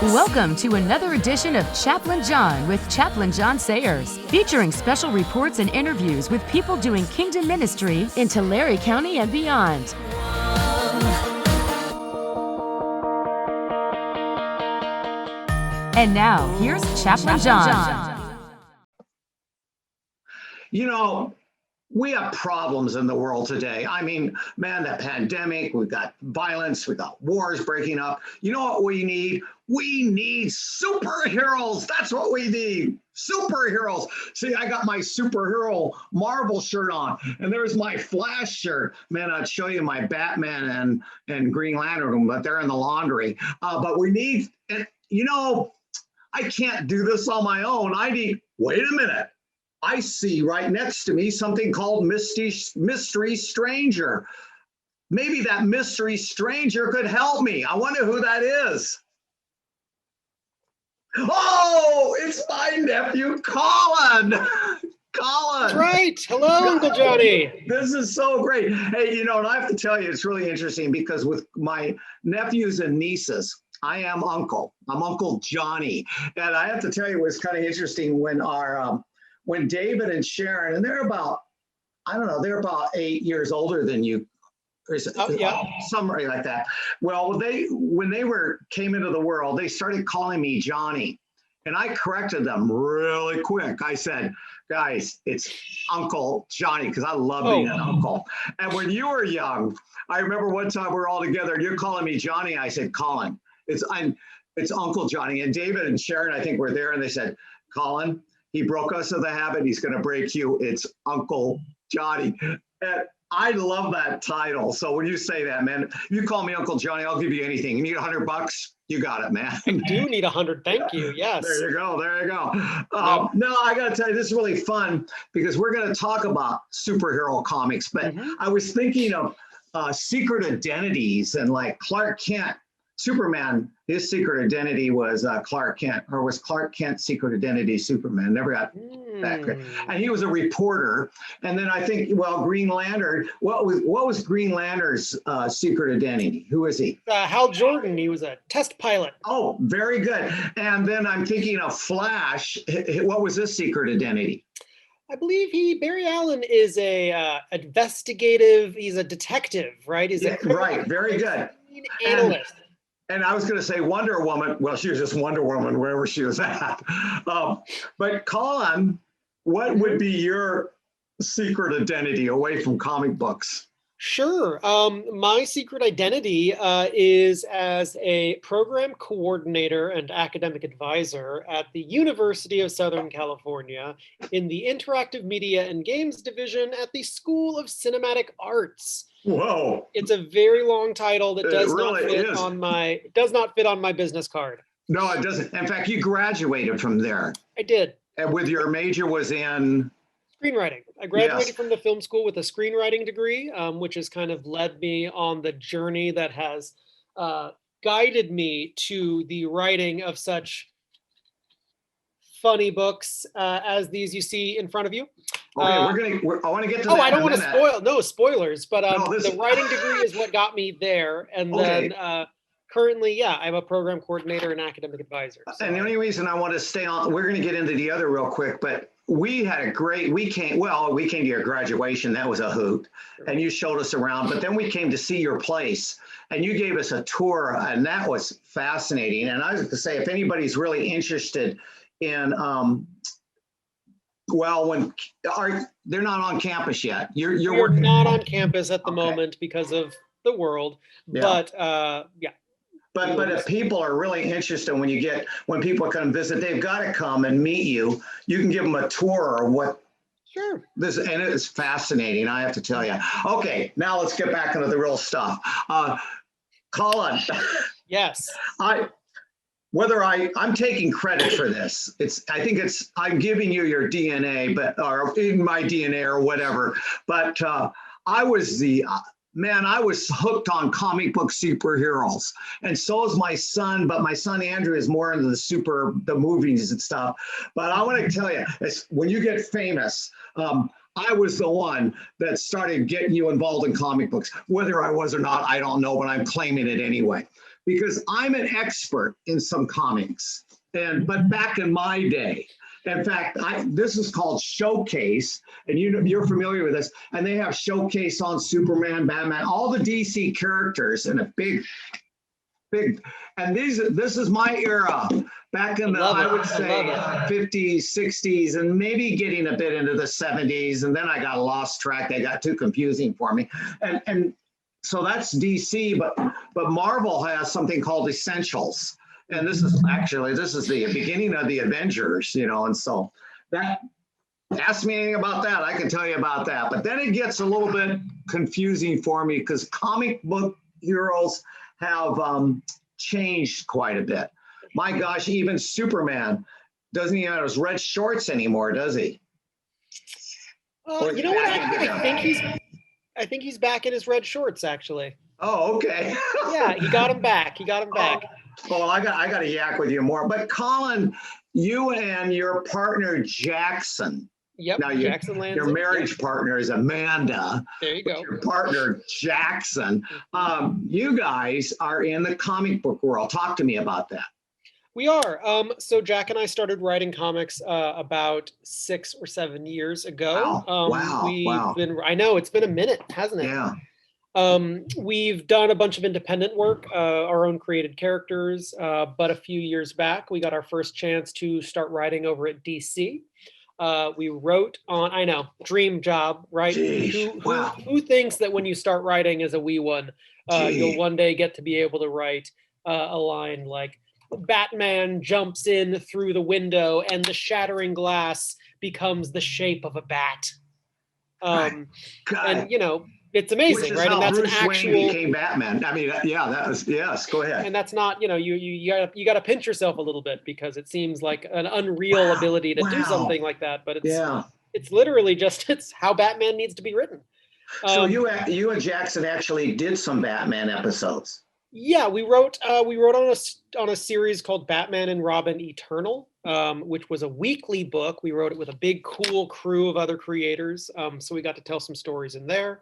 Welcome to another edition of Chaplain John with Chaplain John Sayers, featuring special reports and interviews with people doing kingdom ministry in Tulare County and beyond. And now, here's Chaplain John. You know, we have problems in the world today. I mean, man, the pandemic, we've got violence, we've got wars breaking up. You know what we need? We need superheroes. That's what we need. Superheroes. See, I got my superhero Marvel shirt on, and there's my Flash shirt. Man, I'd show you my Batman and Green Lantern, but they're in the laundry. But we need, and you know, I can't do this on my own. Wait a minute. I see right next to me something called Mystery Stranger. Maybe that mystery stranger could help me. I wonder who that is. Oh, it's my nephew, Collin. Collin. That's right. Hello, Uncle Johnny. This is so great. Hey, you know, and I have to tell you, it's really interesting because with my nephews and nieces, I am uncle. I'm Uncle Johnny. And I have to tell you, it was kind of interesting when David and Sharon, and they're about 8 years older than you. Yeah. Somebody like that. Well, when they came into the world, they started calling me Johnny. And I corrected them really quick. I said, guys, it's Uncle Johnny, because I love being an uncle. And when you were young, I remember one time we were all together, and you're calling me Johnny. I said, Collin, it's Uncle Johnny. And David and Sharon, I think, were there, and they said, Collin, he broke us of the habit. He's going to break you. It's Uncle Johnny. And I love that title. So when you say that, man, if you call me Uncle Johnny, I'll give you anything. You need $100? You got it, man. I do need 100. Thank you. Yes. There you go. No, I got to tell you, this is really fun because we're going to talk about superhero comics. But I was thinking of secret identities and like Clark Kent. Superman, his secret identity was Clark Kent, or was Clark Kent's secret identity Superman? Never got that great. And he was a reporter. And then I think, well, Green Lantern, what was Green Lantern's secret identity? Who is he? Hal Jordan. He was a test pilot. Oh, very good. And then I'm thinking of Flash. What was his secret identity? I believe Barry Allen is a investigative, he's a detective, right? He's right, very good. Analyst. And I was going to say Wonder Woman. Well, she was just Wonder Woman wherever she was at. But Collin, what would be your secret identity away from comic books? Sure. My secret identity is as a program coordinator and academic advisor at the University of Southern California in the Interactive Media and Games Division at the School of Cinematic Arts. Whoa! It's a very long title that does not fit on my business card. No, it doesn't. In fact, you graduated from there. I did. And with your major was in screenwriting. I graduated from the film school with a screenwriting degree, which has kind of led me on the journey that has guided me to the writing of such funny books as these you see in front of you. Okay, I want to get to that. I don't want to spoil. No spoilers, but the writing degree is what got me there, and then currently, I'm a program coordinator and academic advisor. So. And the only reason I want to stay on, we're going to get into the other real quick, but we came to your graduation. That was a hoot. And you showed us around, but then we came to see your place and you gave us a tour, and that was fascinating. And I was going to say, if anybody's really interested in, they're not on campus yet. We're not on campus at the moment because of the world, but But if people are really interested, when people come visit, they've got to come and meet you. You can give them a tour or what. Sure. And it is fascinating, I have to tell you. Okay, now let's get back into the real stuff. Collin. Yes. I'm taking credit for this. I'm giving you your DNA, or in my DNA or whatever. But I was hooked on comic book superheroes, and so is my son. But my son Andrew is more into the movies and stuff. But I want to tell you, when you get famous, I was the one that started getting you involved in comic books. Whether I was or not, I don't know, but I'm claiming it anyway. Because I'm an expert in some comics. But back in my day, in fact, this is called Showcase, and you're familiar with this. And they have Showcase on Superman, Batman, all the DC characters in a big. And this is my era. Back in the, I would say, 50s, 60s, and maybe getting a bit into the 70s. And then I got lost track. They got too confusing for me. And so that's DC, but Marvel has something called Essentials. And this is the beginning of the Avengers, and so that, ask me anything about that, I can tell you about that. But then it gets a little bit confusing for me because comic book heroes have changed quite a bit. My gosh, even Superman doesn't even have his red shorts anymore, does he? You know what? I think he's back in his red shorts, actually. Oh, okay. Yeah, he got him back. Oh, I got to yak with you more. But Collin, you and your partner Jackson. Yep. Now your marriage partner is Amanda. There you go. Your partner Jackson. You guys are in the comic book world. Talk to me about that. We are. So Jack and I started writing comics about 6 or 7 years ago. Wow. I know it's been a minute, hasn't it? Yeah. We've done a bunch of independent work, our own created characters, but a few years back, we got our first chance to start writing over at DC. We wrote on, I know, dream job, right? Who thinks that when you start writing as a wee one, you'll one day get to be able to write a line like, Batman jumps in through the window and the shattering glass becomes the shape of a bat. And, it's amazing, right? And that's Bruce an actual Wayne became Batman. I mean, that was, yes, go ahead. And that's not, you got to pinch yourself a little bit because it seems like an unreal ability to do something like that. But it's literally just, it's how Batman needs to be written. So you and Jackson actually did some Batman episodes. Yeah, we wrote on a series called Batman and Robin Eternal, which was a weekly book. We wrote it with a big, cool crew of other creators. So we got to tell some stories in there.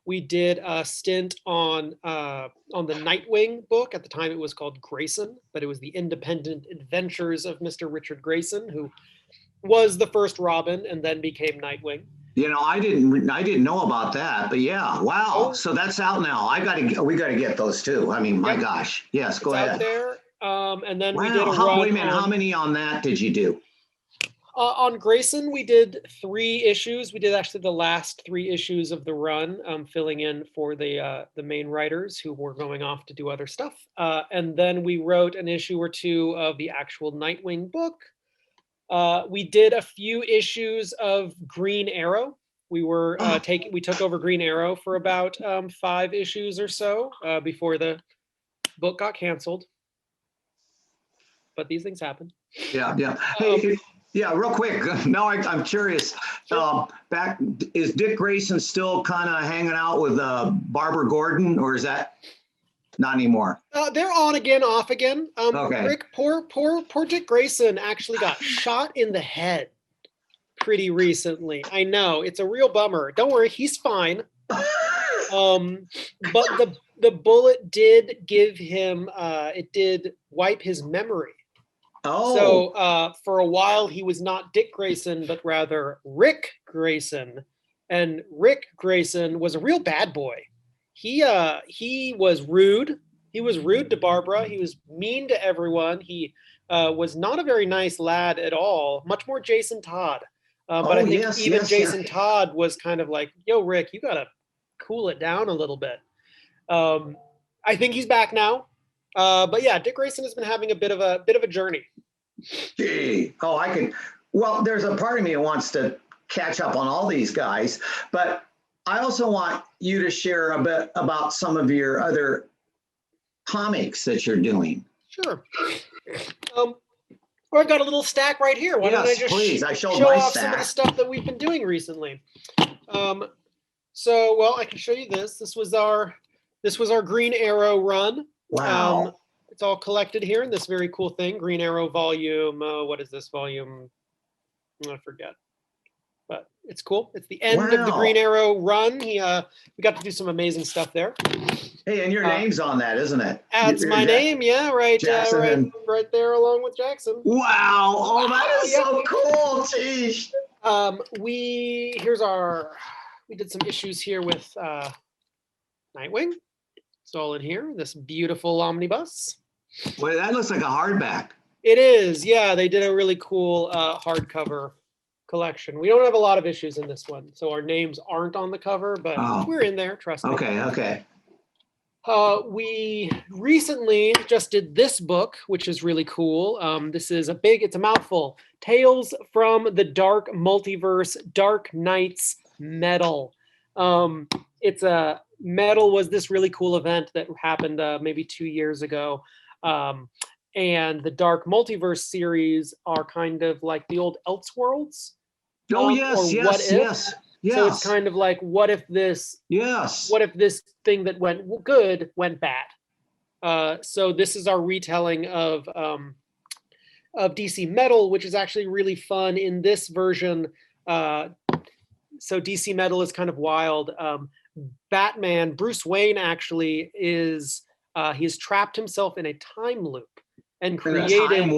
We did a stint on the Nightwing book. At the time, it was called Grayson, but it was the independent adventures of Mr. Richard Grayson, who was the first Robin and then became Nightwing. I didn't know about that, but yeah, wow. Oh. So that's out now. We got to get those too. I mean, my gosh. Yes, go ahead. Out there. And then we did a run. Wait a minute. How many on that did you do? On Grayson, we did 3 issues. We did actually the last 3 issues of the run, filling in for the main writers who were going off to do other stuff. And then we wrote an issue or 2 of the actual Nightwing book. We did a few issues of Green Arrow. We were we took over Green Arrow for about 5 issues or so before the book got canceled. But these things happen. Yeah. Hey, yeah, real quick. Now I'm curious. Sure. Is Dick Grayson still kind of hanging out with Barbara Gordon, or is that not anymore? They're on again, off again. Okay. Rick, poor Dick Grayson actually got shot in the head pretty recently. I know, it's a real bummer. Don't worry, he's fine. But the bullet did give him, it did wipe his memory. Oh. So for a while, he was not Dick Grayson, but rather Rick Grayson. And Rick Grayson was a real bad boy. He was rude. He was rude to Barbara. He was mean to everyone. He was not a very nice lad at all. Much more Jason Todd. But I think Jason Todd was kind of like, yo, Rick, you got to cool it down a little bit. I think he's back now. But yeah, Dick Grayson has been having a bit of a journey. Gee. Well, there's a part of me that wants to catch up on all these guys, but I also want you to share a bit about some of your other comics that you're doing. Sure. I've got a little stack right here. Why don't I just please. I show off some of the stuff that we've been doing recently? I can show you this. This was our Green Arrow run. Wow. It's all collected here in this very cool thing. Green Arrow volume. What is this volume? I forget. but it's cool. It's the end of the Green Arrow run. We got to do some amazing stuff there. Hey, and your name's on that, isn't it? That's my name, yeah, right, right there along with Jackson. Wow! Oh, that is so cool, geez. We did some issues here with Nightwing. It's all in here. This beautiful omnibus. Well, that looks like a hardback. It is, yeah. They did a really cool hardcover collection. We don't have a lot of issues in this one, so our names aren't on the cover, but we're in there, trust me. Okay. We recently just did this book, which is really cool. This is it's a mouthful. Tales from the Dark Multiverse, Dark Knights Metal. Metal was this really cool event that happened maybe 2 years ago. And the Dark Multiverse series are kind of like the old Elseworlds. Yes. So it's kind of like, what if this thing that went good went bad? So this is our retelling of DC Metal, which is actually really fun in this version. So DC Metal is kind of wild. Batman, Bruce Wayne actually he's trapped himself in a time loop and created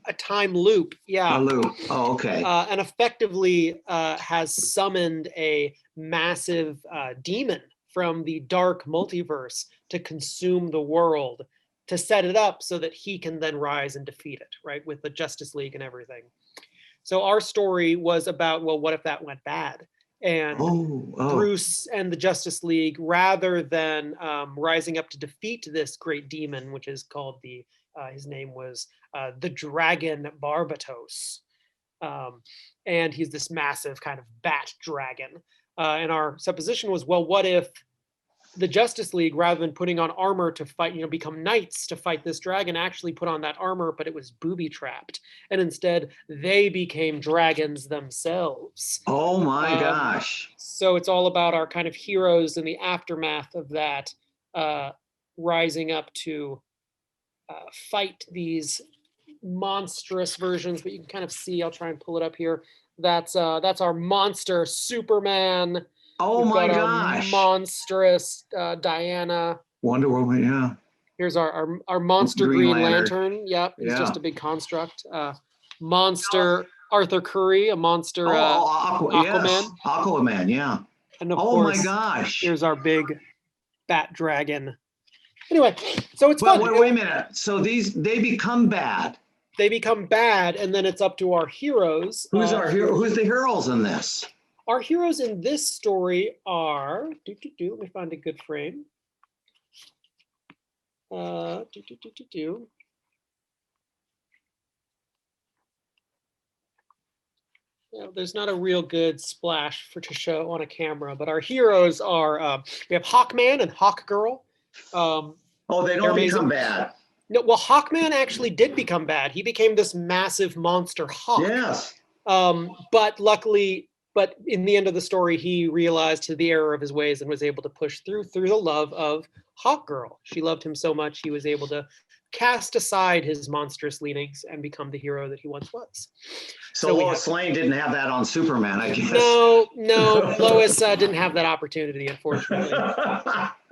a time loop. Yeah. A loop. Oh, okay. And effectively has summoned a massive demon from the dark multiverse to consume the world, to set it up so that he can then rise and defeat it, right? With the Justice League and everything. So our story was about, well, what if that went bad? And Bruce and the Justice League, rather than rising up to defeat this great demon, which is called his name was the Dragon Barbatos. And he's this massive kind of bat dragon. And our supposition was, well, what if the Justice League, rather than putting on armor to fight, become knights to fight this dragon, actually put on that armor, but it was booby-trapped. And instead, they became dragons themselves. Oh my gosh. So it's all about our kind of heroes in the aftermath of that, rising up to fight these monstrous versions. But you can kind of see, I'll try and pull it up here. That's our monster Superman. Oh my gosh! Monstrous Diana. Wonder Woman, yeah. Here's our monster Green Lantern. Yep, he's just a big construct. Monster Arthur Curry, a monster Aquaman. Yes. Aquaman, yeah. And of course, my gosh! Here's our big bat dragon. Anyway, so it's fun. Wait a minute. So they become bad. They become bad, and then it's up to our heroes. Who's our hero? Who's the heroes in this? Our heroes in this story are, let me find a good frame. There's not a real good splash to show on a camera, but our heroes are, we have Hawkman and Hawkgirl. They don't become bad. No, well, Hawkman actually did become bad. He became this massive monster hawk. Yes. But in the end of the story, he realized the error of his ways and was able to push through the love of Hawkgirl. She loved him so much, he was able to cast aside his monstrous leanings and become the hero that he once was. So Lois Lane didn't have that on Superman, I guess. No, Lois didn't have that opportunity, unfortunately.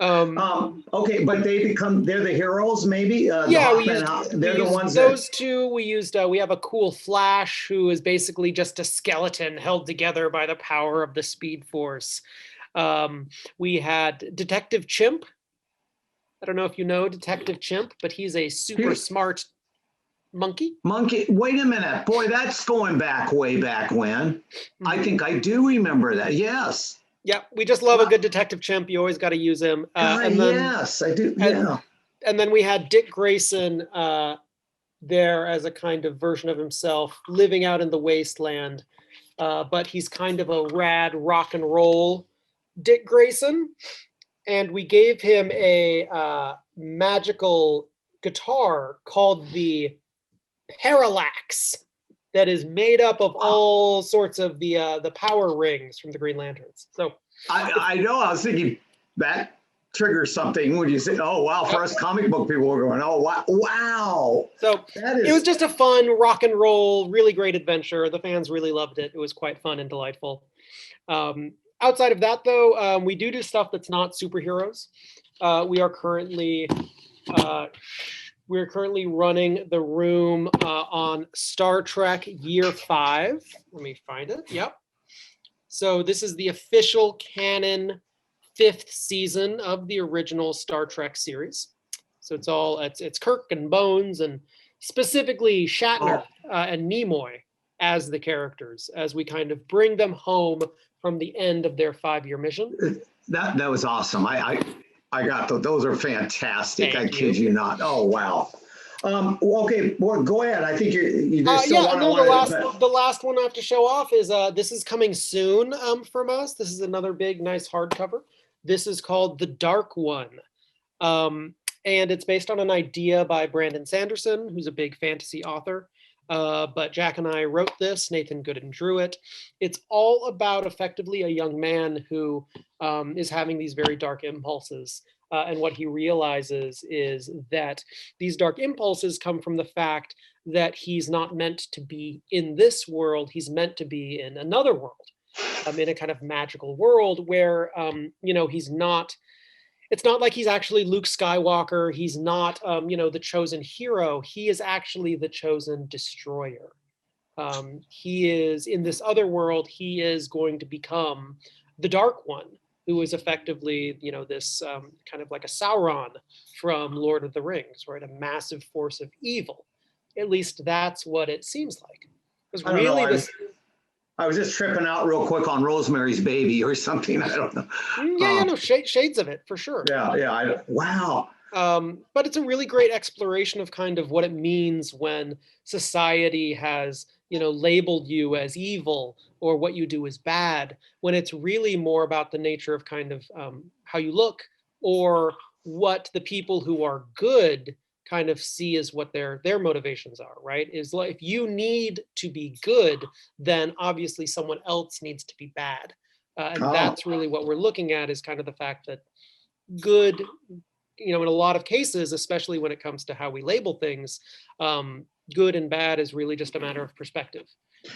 Okay, but they're the heroes, maybe? Those two. We have a cool Flash who is basically just a skeleton held together by the power of the Speed Force. We had Detective Chimp. I don't know if you know Detective Chimp, but he's a super smart monkey. Wait a minute. Boy, that's going way back when. Mm-hmm. I think I do remember that. Yes. Yeah, we just love a good Detective Chimp. You always got to use him. Yes, I do. Yeah. And then we had Dick Grayson there as a kind of version of himself living out in the wasteland. But he's kind of a rad rock and roll Dick Grayson. And we gave him a magical guitar called the Parallax that is made up of all sorts of the power rings from the Green Lanterns. So I know. I was thinking that trigger something when you say, oh, wow, for us comic book people, we're going, oh, wow. Wow. So it was just a fun rock and roll, really great adventure. The fans really loved it. It was quite fun and delightful. Outside of that, though, we do stuff that's not superheroes. We are currently running the room on Star Trek Year 5. Let me find it. Yep. So this is the official canon 5th season of the original Star Trek series. So it's Kirk and Bones, and specifically Shatner and Nimoy as the characters, as we kind of bring them home from the end of their 5-year mission. That was awesome. I got those are fantastic. Thank I kid you not. Oh, wow. Okay, well, go ahead. I think you still want to. The last one I have to show off is this is coming soon from us. This is another big, nice hardcover. This is called The Dark One. And it's based on an idea by Brandon Sanderson, who's a big fantasy author. But Jack and I wrote this, Nathan Gooden drew it. It's all about effectively a young man who is having these very dark impulses. And what he realizes is that these dark impulses come from the fact that he's not meant to be in this world. He's meant to be in another world, in a kind of magical world where, he's not, it's not like he's actually Luke Skywalker. He's not, the chosen hero. He is actually the chosen destroyer. He is in this other world. He is going to become the Dark One, who is effectively, this kind of like a Sauron from Lord of the Rings, right? A massive force of evil. At least that's what it seems like. Because really, I was just tripping out real quick on Rosemary's Baby or something. I don't know. Shades of it for sure. Wow. But it's a really great exploration of kind of what it means when society has, labeled you as evil or what you do is bad, when it's really more about the nature of kind of how you look or what the people who are good kind of see as what their motivations are, right? Is like, if you need to be good, then obviously someone else needs to be bad. That's really what we're looking at, is kind of the fact that good, in a lot of cases, especially when it comes to how we label things, good and bad is really just a matter of perspective.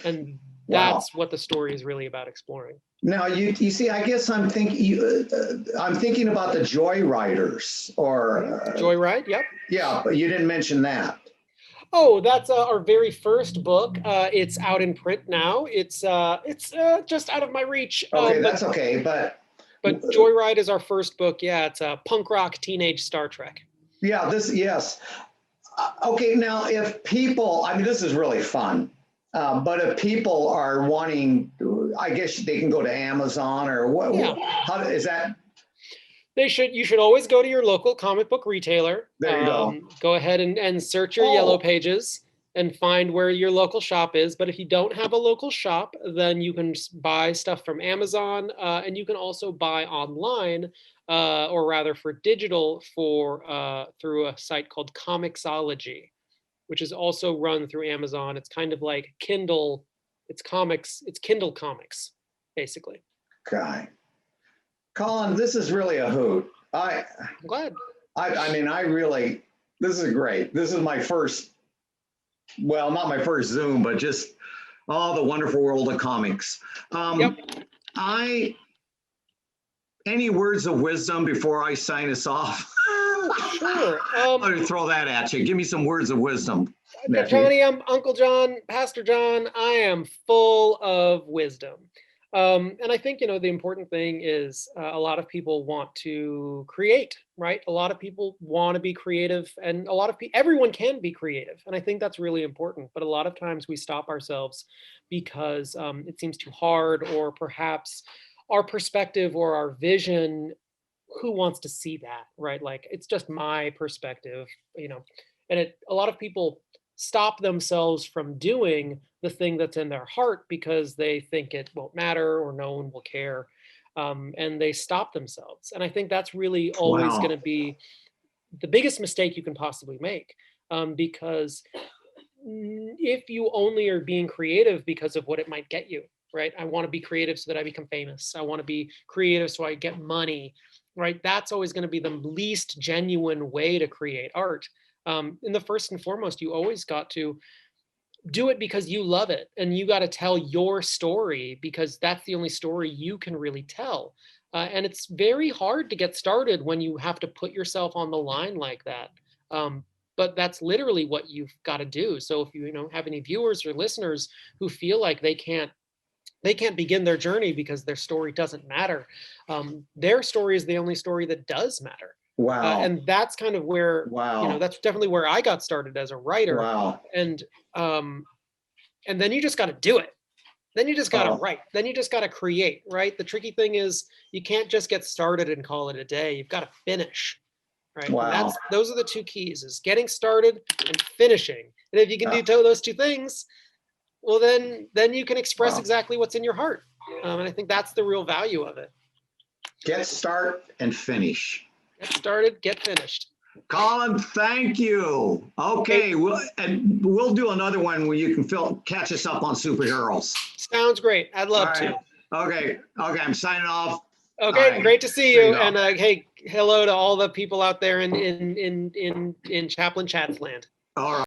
And that's what the story is really about exploring. Now, you see, I guess I'm thinking about the Joyriders or Joyride. Yep. Yeah, but you didn't mention that. Oh, that's our very first book. It's out in print now. It's just out of my reach. Okay, that's okay, but Joyride is our first book. Yeah, it's a punk rock teenage Star Trek. Yeah, yes. Okay, now if people, this is really fun. But if people are wanting, I guess they can go to Amazon or what? Yeah. How is that? You should always go to your local comic book retailer. There you go. Go ahead and search your yellow pages and find where your local shop is. But if you don't have a local shop, then you can buy stuff from Amazon, and you can also buy online, or rather for digital, through a site called Comixology, which is also run through Amazon. It's kind of like Kindle. It's comics. It's Kindle comics, basically. Okay. Collin, this is really a hoot. I'm glad. This is great. This is my first, well, not my first Zoom, but just the wonderful world of comics. Yep. Any words of wisdom before I sign us off? Sure. I'm going to throw that at you. Give me some words of wisdom. Johnny, I'm Uncle John, Pastor John. I am full of wisdom. And I think, the important thing is a lot of people want to create, right? A lot of people want to be creative, and everyone can be creative. And I think that's really important. But a lot of times we stop ourselves because it seems too hard, or perhaps our perspective or our vision, who wants to see that, right? Like, it's just my perspective, and a lot of people stop themselves from doing the thing that's in their heart because they think it won't matter or no one will care. And they stop themselves. And I think that's really always going to be the biggest mistake you can possibly make. Because if you only are being creative because of what it might get you, right? I want to be creative so that I become famous. I want to be creative so I get money. right? That's always going to be the least genuine way to create art. In the first and foremost, you always got to do it because you love it, and you got to tell your story because that's the only story you can really tell. And it's very hard to get started when you have to put yourself on the line like that. But that's literally what you've got to do. So if you have any viewers or listeners who feel like they can't begin their journey because their story doesn't matter, their story is the only story that does matter. Wow. And that's kind of where, Wow. that's definitely where I got started as a writer. Wow. And then you just got to do it. Then you just got to write. Then you just got to create, right? The tricky thing is you can't just get started and call it a day. You've got to finish, right? Wow. Those are the two keys: is getting started and finishing. And if you can do those two things, well, then you can express exactly what's in your heart. And I think that's the real value of it. Get start and finish. Get started, get finished. Collin, thank you. Okay, we'll do another one where you can catch us up on superheroes. Sounds great. I'd love to. Okay, I'm signing off. Okay, right. Great to see you. And hey, hello to all the people out there in Chaplain Chats land. All right.